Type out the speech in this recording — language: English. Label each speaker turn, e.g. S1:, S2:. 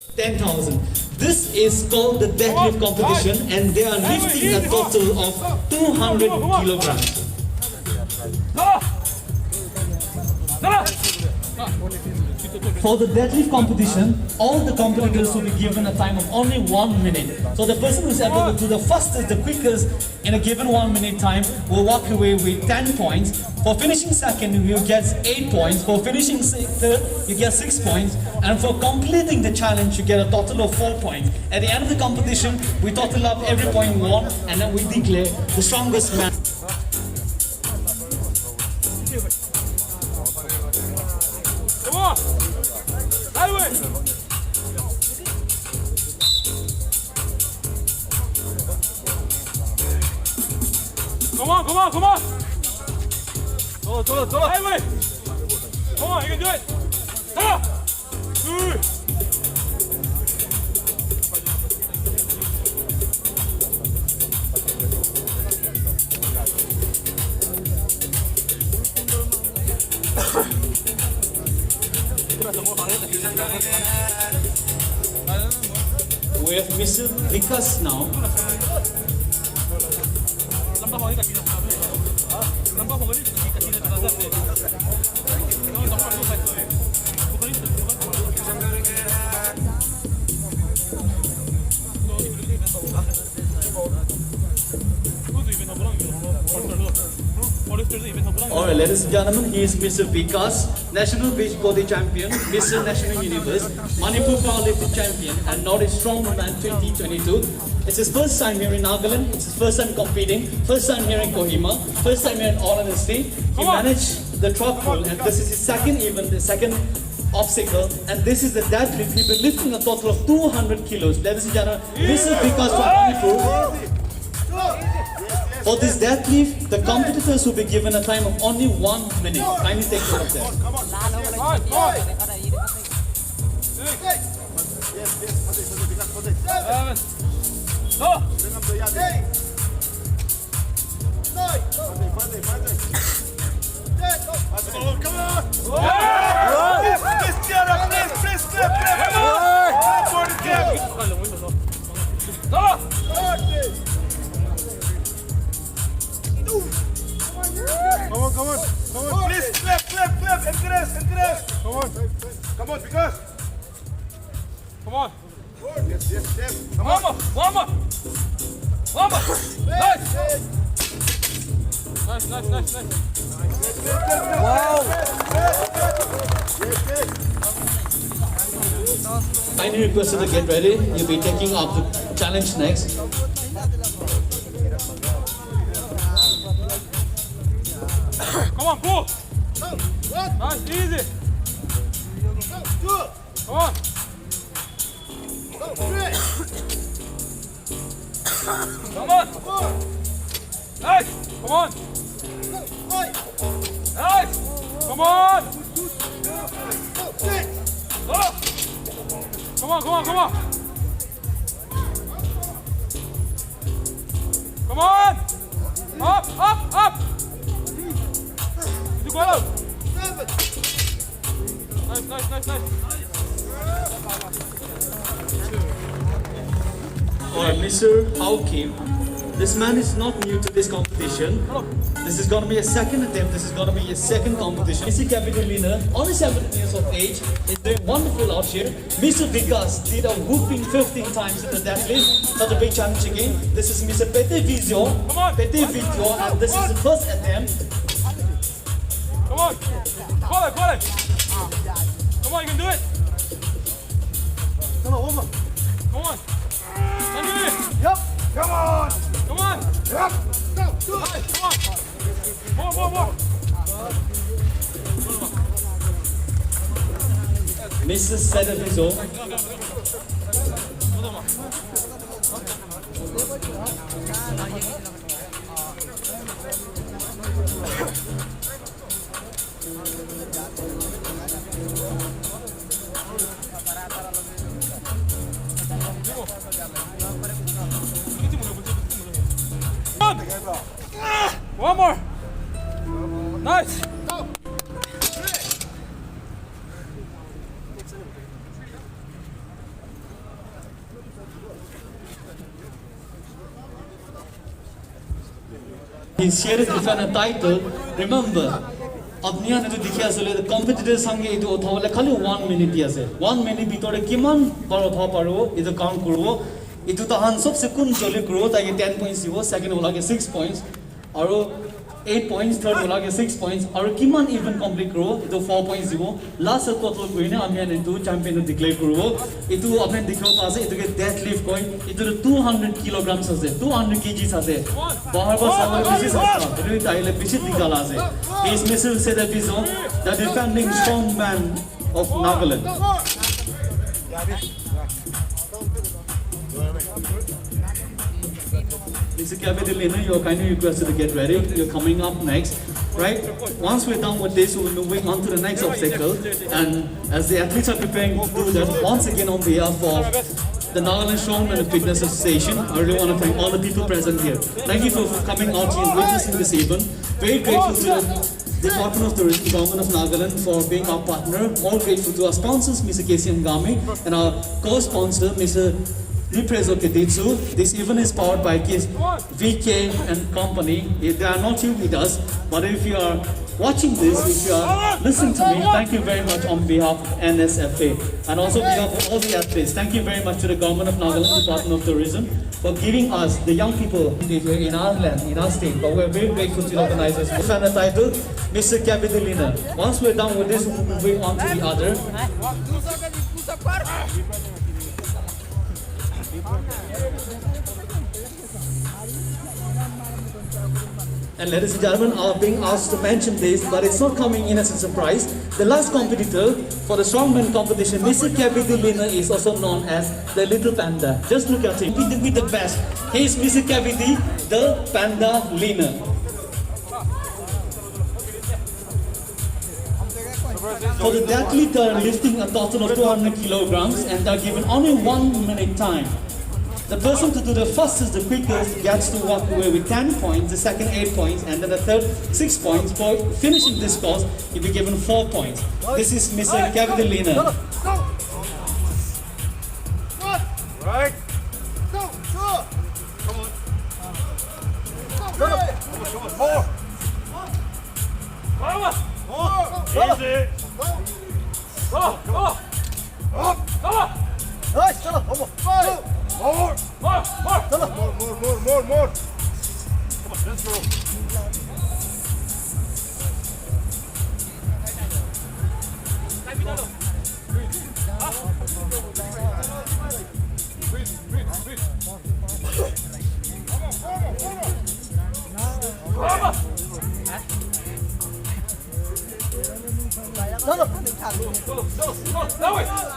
S1: 10,000. This is called the deadlift competition and they are lifting a total of 200 kilograms. For the deadlift competition, all the competitors will be given a time of only 1 minute. So the person who's able to do the fastest, the quickest in a given 1 minute time will walk away with 10 points. For finishing second, you get 8 points. For finishing third, you get 6 points. And for completing the challenge, you get a total of 4 points. At the end of the competition, we total up every point won and then we declare the strongest man.
S2: Come on! Highway! Come on, come on, come on! Solo, highway! Come on, you can do it! Come on!
S1: We have Mr. Vikas now. Alright, ladies and gentlemen, he is Mr. Vikas, National Beachbody Champion, Mr. National Universe, Manipur Powerlifting Champion, and Nordic Strongman 2022. It's his first time here in Nagaland, it's his first time competing, first time here in Kohima, first time here in all honesty. He managed the truck pull, and this is his second event, the second obstacle, and this is the deadlift. He's been lifting a total of 200 kilos. Ladies and gentlemen, Mr. Vikas from Manipur. For this deadlift, the competitors will be given a time of only 1 minute. Kindly take care of that.
S2: Come on, please, clap, encourage. Come on, because. Come on. Yes. Come on. One more. Nice.
S3: Wow!
S1: Kindly request you to get ready. You'll be taking up the challenge next.
S2: Come on, pull. Nice, easy. Come on. Come on. Nice. Come on. Nice. Come on. Come on. Come on. Up. You go out. Nice.
S1: Alright, Mr. Hawkim, this man is not new to this competition. This is going to be a second attempt, this is going to be a second competition. Mr. Capital winner, only 17 years of age, is doing wonderful out here. Mr. Vikas did a whooping 15 times in the deadlift. Not a big challenge again. This is Mr. Pete Vizio, and this is the first attempt.
S2: Come on. Call it. Come on, you can do it.
S3: Come on, one more.
S2: Come on.
S3: Yup. Come on.
S2: Come on.
S3: Yup. Go.
S2: Nice. Come on. More.
S1: Mr. Sedavizo.
S2: One more. Nice.
S1: He's here to defend a title. Remember, apniya ne to dikhi asole the competitors sange etu othawale khali 1 minute ase 1 minute bitore kiman bar othaw paro etu count kurbo etu tahan sobse kun joli kurbo ta 10 points dibo second ola ke 6 points aro 8 points third ola ke 6 points aro kiman even complete kurbo etu 4 points dibo last total kurine ami etu champion declare kurbo etu apne dikhibo ta ase etu ke deadlift coin etu 200 kilograms ase 200 kgs ase bahar ba samal bishi ase etu taile bishi dikala ase is Mr. Sedapizo, the defending strongman of Nagaland. Mr. Kabidilina, you're kindly requested to get ready. You're coming up next, right? Once we're done with this, we'll be moving on to the next obstacle. And as the athletes are preparing to do that, once again on behalf of the Nagaland Strongman and Fitness Association, I really want to thank all the people present here. Thank you for coming out here and witnessing this event. Very grateful to the Department of Tourism, Government of Nagaland for being our partner. More grateful to our sponsors, Mr. Casey Ngami, and our co-sponsor, Mr. Niprezo Keditsu. This event is powered by VK and company. They are not here with us, but if you are watching this, if you are listening to me, thank you very much on behalf of NSFA and also on behalf of all the athletes. Thank you very much to the Government of Nagaland, Department of Tourism, for giving us, the young people here in our land, in our state. But we're very grateful to the organizers. We found the title, Mr. Kabidilina. Once we're done with this, we'll move on to the other. And ladies and gentlemen, are being asked to mention this, but it's not coming in as a surprise. The last competitor for the strongman competition, Mr. Kabidilina, is also known as the Little Panda. Just look at him. He did the best. He is Mr. Kabidi, the Panda Lina. For the deadlift, they are lifting a total of 200 kilograms and they are given only 1 minute time. The person to do the fastest, the quickest, gets to walk away with 10 points, the second 8 points, and then the third 6 points. For finishing this course, you'll be given 4 points. This is Mr. Kabidilina.
S2: Right.
S3: Go.
S2: Come on. More. Easy. Come on.
S3: Nice, come on.
S2: More. Come on, let's go.
S3: Go.